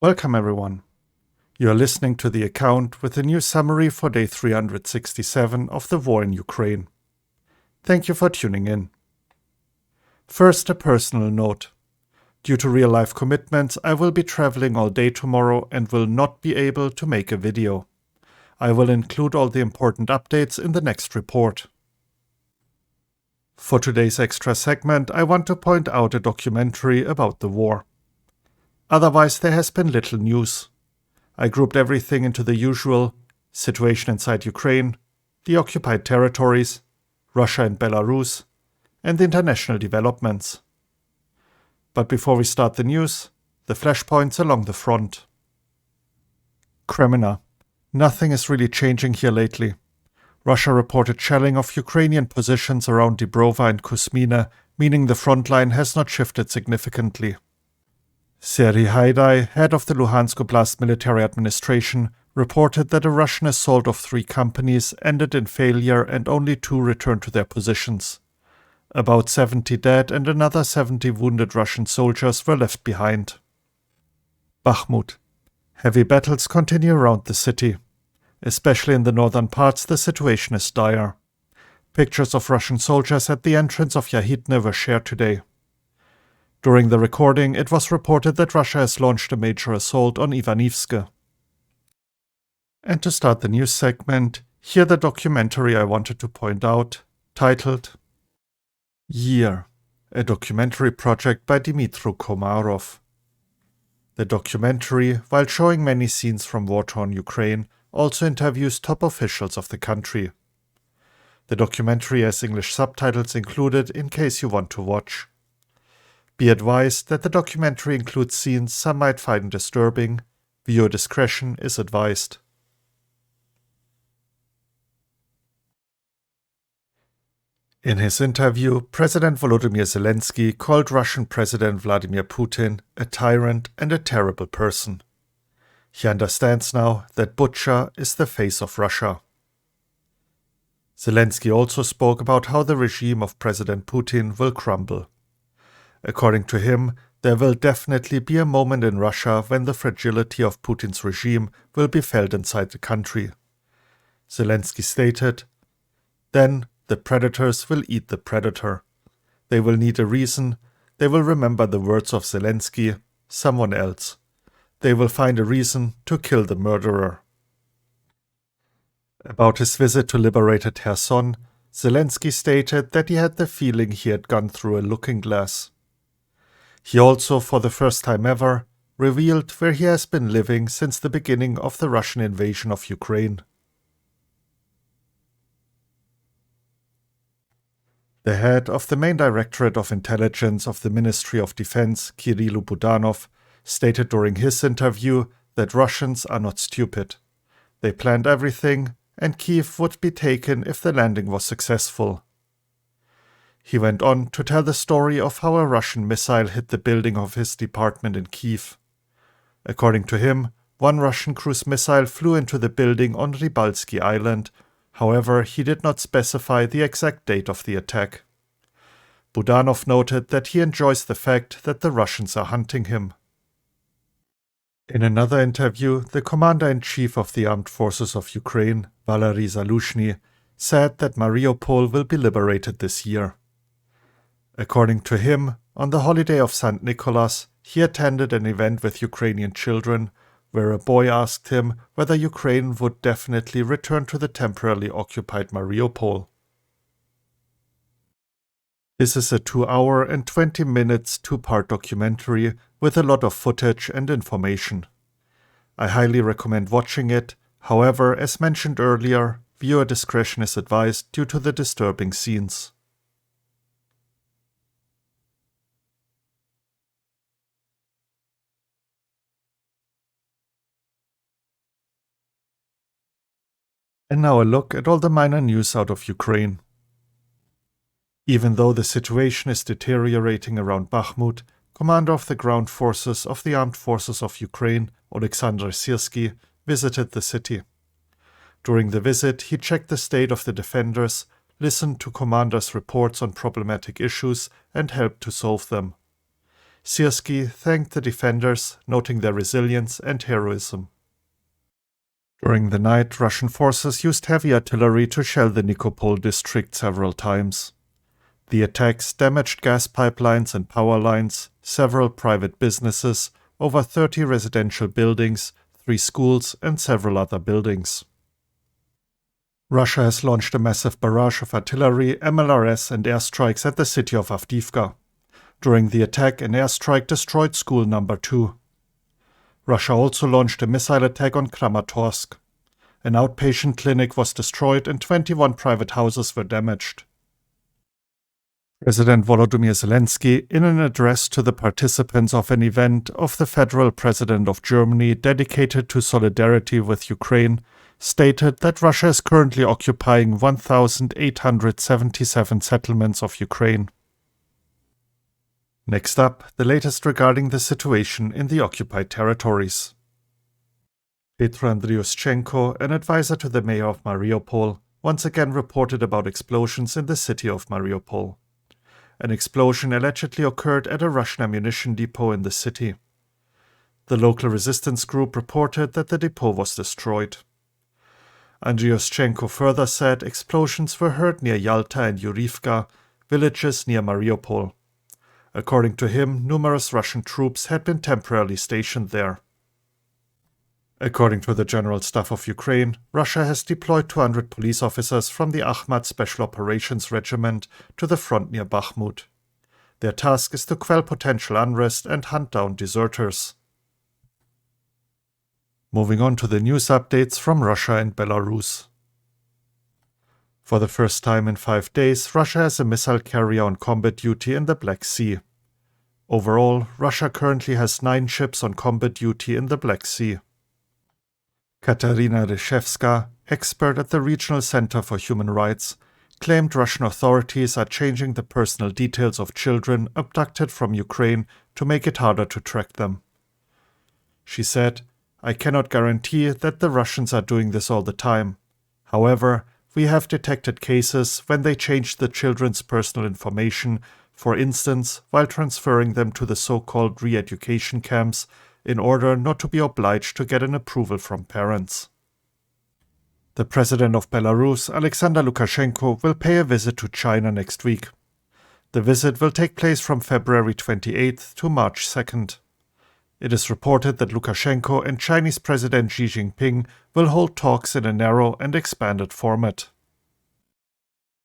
Welcome everyone. You are listening to the account with the news summary for day 367 of the war in Ukraine. Thank you for tuning in. First, a personal note. Due to real-life commitments, I will be traveling all day tomorrow and will not be able to make a video. I will include all the important updates in the next report. For today's extra segment, I want to point out a documentary about the war. Otherwise, there has been little news. I grouped everything into the usual: situation inside Ukraine, the occupied territories, Russia and Belarus, and the international developments. But before we start the news, the flashpoints along the front. Kreminna. Nothing is really changing here lately. Russia reported shelling of Ukrainian positions around Dmytro and Kreminna, meaning the front line has not shifted significantly. Syrskyi, head of the Luhansk Oblast military administration, reported that a Russian assault of 3 companies ended in failure and only 2 returned to their positions. About 70 dead and another 70 wounded Russian soldiers were left behind. Bakhmut. Heavy battles continue around the city. Especially in the northern parts, the situation is dire. Pictures of Russian soldiers at the entrance of Yahidne were shared today. During the recording, it was reported that Russia has launched a major assault on Avdiivka. And to start the news segment, here the documentary I wanted to point out, titled Year, a documentary project by Dmytro Komarov. The documentary, while showing many scenes from war-torn Ukraine, also interviews top officials of the country. The documentary has English subtitles included in case you want to watch. Be advised that the documentary includes scenes some might find disturbing. Viewer discretion is advised. In his interview, President Volodymyr Zelensky called Russian President Vladimir Putin a tyrant and a terrible person. He understands now that Bucha is the face of Russia. Zelensky also spoke about how the regime of President Putin will crumble. According to him, there will definitely be a moment in Russia when the fragility of Putin's regime will be felt inside the country. Zelensky stated, "Then the predators will eat the predator. They will need a reason. They will remember the words of Zelensky, someone else. They will find a reason to kill the murderer." About his visit to liberated Kherson, Zelensky stated that he had the feeling he had gone through a looking glass. He also, for the first time ever, revealed where he has been living since the beginning of the Russian invasion of Ukraine. The head of the main Directorate of Intelligence of the Ministry of Defense, Kirill Budanov, stated during his interview that Russians are not stupid. They planned everything, and Kiev would be taken if the landing was successful. He went on to tell the story of how a Russian missile hit the building of his department in Kiev. According to him, one Russian cruise missile flew into the building on Rybalsky Island. However, he did not specify the exact date of the attack. Budanov noted that he enjoys the fact that the Russians are hunting him. In another interview, the Commander-in-Chief of the Armed Forces of Ukraine, Valery Zaluzhny, said that Mariupol will be liberated this year. According to him, on the holiday of St. Nicholas, he attended an event with Ukrainian children, where a boy asked him whether Ukraine would definitely return to the temporarily occupied Mariupol. This is a 2-hour and 20 minutes 2-part documentary with a lot of footage and information. I highly recommend watching it. However, as mentioned earlier, viewer discretion is advised due to the disturbing scenes. And now a look at all the minor news out of Ukraine. Even though the situation is deteriorating around Bakhmut, Commander of the Ground Forces of the Armed Forces of Ukraine, Oleksandr Syrskyi, visited the city. During the visit, he checked the state of the defenders, listened to commanders' reports on problematic issues, and helped to solve them. Syrskyi thanked the defenders, noting their resilience and heroism. During the night, Russian forces used heavy artillery to shell the Nikopol district several times. The attacks damaged gas pipelines and power lines, several private businesses, over 30 residential buildings, 3 schools, and several other buildings. Russia has launched a massive barrage of artillery, MLRS, and airstrikes at the city of Avdiivka. During the attack, an airstrike destroyed school number 2. Russia also launched a missile attack on Kramatorsk. An outpatient clinic was destroyed and 21 private houses were damaged. President Volodymyr Zelensky, in an address to the participants of an event of the Federal President of Germany dedicated to solidarity with Ukraine, stated that Russia is currently occupying 1,877 settlements of Ukraine. Next up, the latest regarding the situation in the occupied territories. Petro Andriuschenko, an advisor to the mayor of Mariupol, once again reported about explosions in the city of Mariupol. An explosion allegedly occurred at a Russian ammunition depot in the city. The local resistance group reported that the depot was destroyed. Andriuschenko further said explosions were heard near Yalta and Avdiivka, villages near Mariupol. According to him, numerous Russian troops had been temporarily stationed there. According to the General Staff of Ukraine, Russia has deployed 200 police officers from the Akhmat Special Operations Regiment to the front near Bakhmut. Their task is to quell potential unrest and hunt down deserters. Moving on to the news updates from Russia and Belarus. For the first time in 5 days, Russia has a missile carrier on combat duty in the Black Sea. Overall, Russia currently has 9 ships on combat duty in the Black Sea. Katarina Ryshevska, expert at the Regional Center for Human Rights, claimed Russian authorities are changing the personal details of children abducted from Ukraine to make it harder to track them. She said, "I cannot guarantee that the Russians are doing this all the time. However, we have detected cases when they changed the children's personal information, for instance, while transferring them to the so-called re-education camps, in order not to be obliged to get an approval from parents." The president of Belarus, Alexander Lukashenko, will pay a visit to China next week. The visit will take place from February 28th to March 2nd. It is reported that Lukashenko and Chinese President Xi Jinping will hold talks in a narrow and expanded format.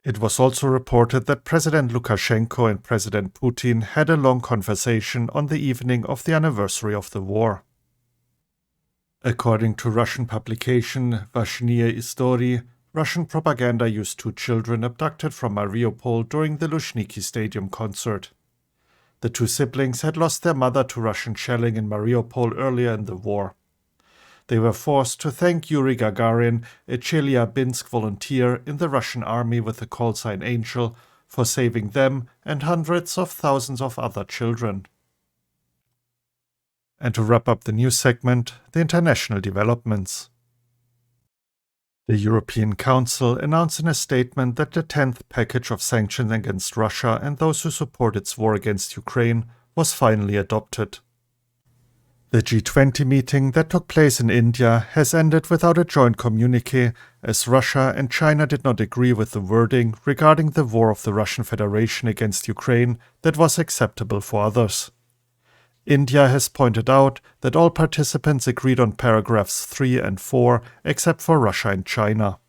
It was also reported that President Lukashenko and President Putin had a long conversation on the evening of the anniversary of the war. According to Russian publication Vashnie Istorii, Russian propaganda used 2 children abducted from Mariupol during the Luzhniki Stadium concert. The 2 siblings had lost their mother to Russian shelling in Mariupol earlier in the war. They were forced to thank Yuri Gagarin, a Chelyabinsk volunteer in the Russian army with the call sign Angel, for saving them and hundreds of thousands of other children. And to wrap up the news segment, the international developments. The European Council announced in a statement that the 10th package of sanctions against Russia and those who support its war against Ukraine was finally adopted. The G20 meeting that took place in India has ended without a joint communiqué, as Russia and China did not agree with the wording regarding the war of the Russian Federation against Ukraine that was acceptable for others. India has pointed out that all participants agreed on paragraphs 3 and 4 except for Russia and China.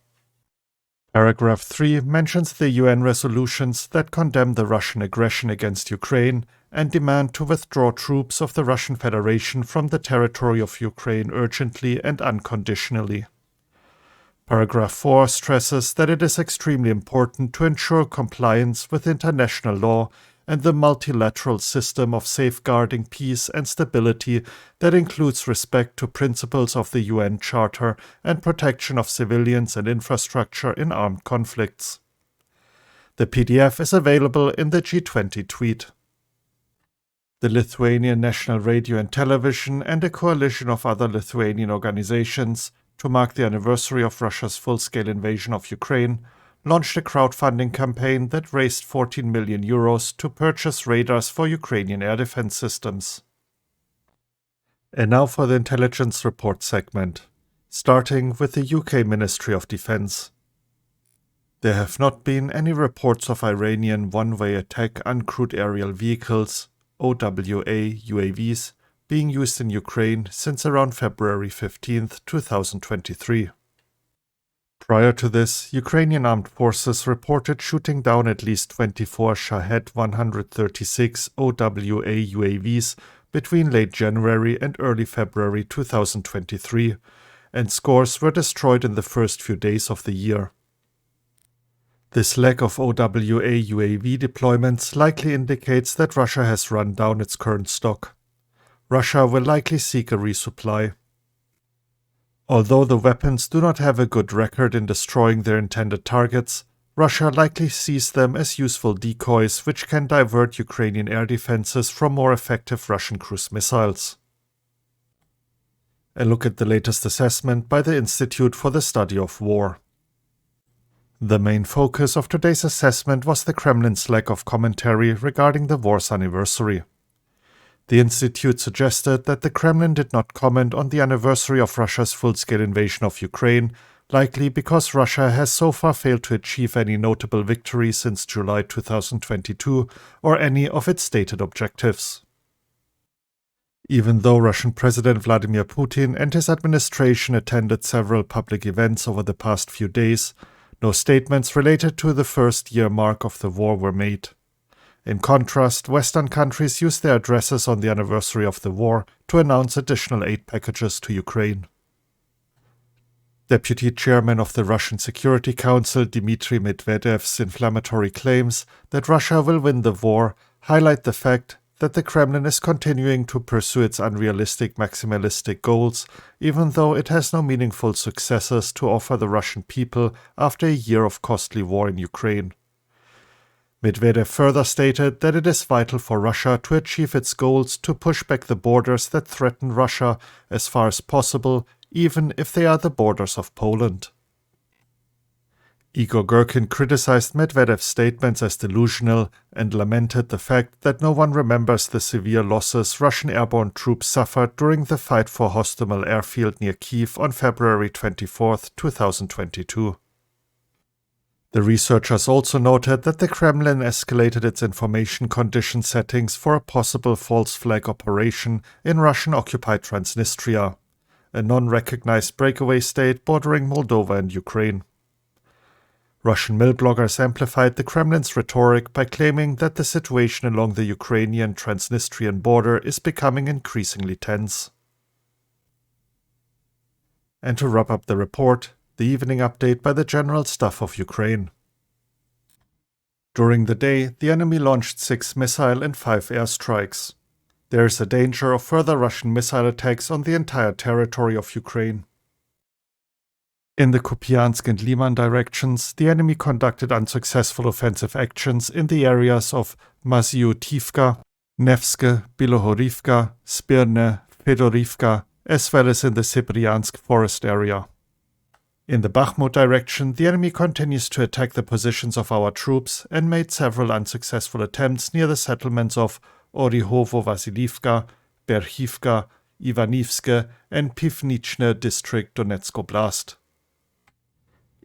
Paragraph 3 mentions the UN resolutions that condemn the Russian aggression against Ukraine and demand to withdraw troops of the Russian Federation from the territory of Ukraine urgently and unconditionally. Paragraph 4 stresses that it is extremely important to ensure compliance with international law and the multilateral system of safeguarding peace and stability that includes respect to principles of the UN Charter and protection of civilians and infrastructure in armed conflicts. The PDF is available in the G20 tweet. The Lithuanian National Radio and Television and a coalition of other Lithuanian organizations, to mark the anniversary of Russia's full-scale invasion of Ukraine, launched a crowdfunding campaign that raised 14 million euros to purchase radars for Ukrainian air defense systems. And now for the intelligence report segment, starting with the UK Ministry of Defense. There have not been any reports of Iranian one-way attack uncrewed aerial vehicles, OWA UAVs, being used in Ukraine since around February 15, 2023. Prior to this, Ukrainian armed forces reported shooting down at least 24 Shahed 136 OWA UAVs between late January and early February 2023, and scores were destroyed in the first few days of the year. This lack of OWA UAV deployments likely indicates that Russia has run down its current stock. Russia will likely seek a resupply. Although the weapons do not have a good record in destroying their intended targets, Russia likely sees them as useful decoys which can divert Ukrainian air defenses from more effective Russian cruise missiles. A look at the latest assessment by the Institute for the Study of War. The main focus of today's assessment was the Kremlin's lack of commentary regarding the war's anniversary. The Institute suggested that the Kremlin did not comment on the anniversary of Russia's full-scale invasion of Ukraine, likely because Russia has so far failed to achieve any notable victory since July 2022 or any of its stated objectives. Even though Russian President Vladimir Putin and his administration attended several public events over the past few days, no statements related to the first-year mark of the war were made. In contrast, Western countries used their addresses on the anniversary of the war to announce additional aid packages to Ukraine. Deputy Chairman of the Russian Security Council Dmitry Medvedev's inflammatory claims that Russia will win the war highlight the fact that the Kremlin is continuing to pursue its unrealistic maximalistic goals, even though it has no meaningful successes to offer the Russian people after a year of costly war in Ukraine. Medvedev further stated that it is vital for Russia to achieve its goals to push back the borders that threaten Russia as far as possible, even if they are the borders of Poland. Igor Girkin criticized Medvedev's statements as delusional and lamented the fact that no one remembers the severe losses Russian airborne troops suffered during the fight for Hostomel airfield near Kyiv on February 24, 2022. The researchers also noted that the Kremlin escalated its information condition settings for a possible false flag operation in Russian-occupied Transnistria, a non-recognized breakaway state bordering Moldova and Ukraine. Russian mill bloggers amplified the Kremlin's rhetoric by claiming that the situation along the Ukrainian-Transnistrian border is becoming increasingly tense. And to wrap up the report, the evening update by the General Staff of Ukraine. During the day, the enemy launched 6 missile and 5 airstrikes. There is a danger of further Russian missile attacks on the entire territory of Ukraine. In the Kupiansk and Liman directions, the enemy conducted unsuccessful offensive actions in the areas of Mariupol, Nevske, Bilohorivka, Spirne, Fedorivka, as well as in the Sibryansk forest area. In the Bakhmut direction, the enemy continues to attack the positions of our troops and made several unsuccessful attempts near the settlements of Orihovo-Vasiliivka, Berhivka, Ivanivske, and Pivnichne district Donetsk Oblast.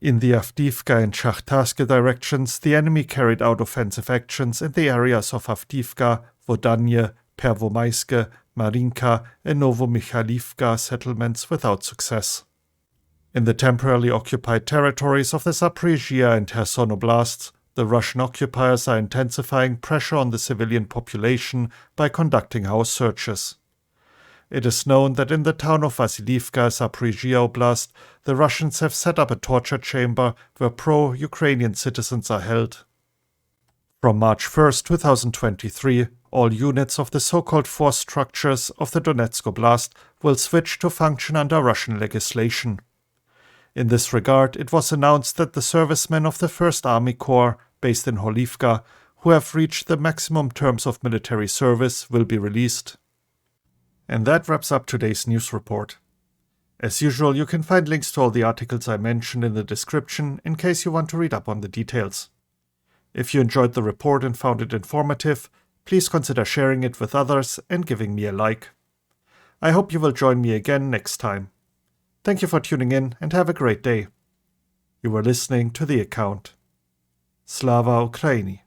In the Avdiivka and Shachtarske directions, the enemy carried out offensive actions in the areas of Avdiivka, Vodanye, Pervomaiske, Marinka, and Novomikhailivka settlements without success. In the temporarily occupied territories of the Zaporizhia and Kherson Oblasts, the Russian occupiers are intensifying pressure on the civilian population by conducting house searches. It is known that in the town of Vasiliivka, Zaporizhia Oblast, the Russians have set up a torture chamber where pro-Ukrainian citizens are held. From March 1, 2023, all units of the so-called force structures of the Donetsk Oblast will switch to function under Russian legislation. In this regard, it was announced that the servicemen of the 1st Army Corps, based in Holivka, who have reached the maximum terms of military service, will be released. And that wraps up today's news report. As usual, you can find links to all the articles I mentioned in the description in case you want to read up on the details. If you enjoyed the report and found it informative, please consider sharing it with others and giving me a like. I hope you will join me again next time. Thank you for tuning in and have a great day. You were listening to The Account. Slava Ukraini.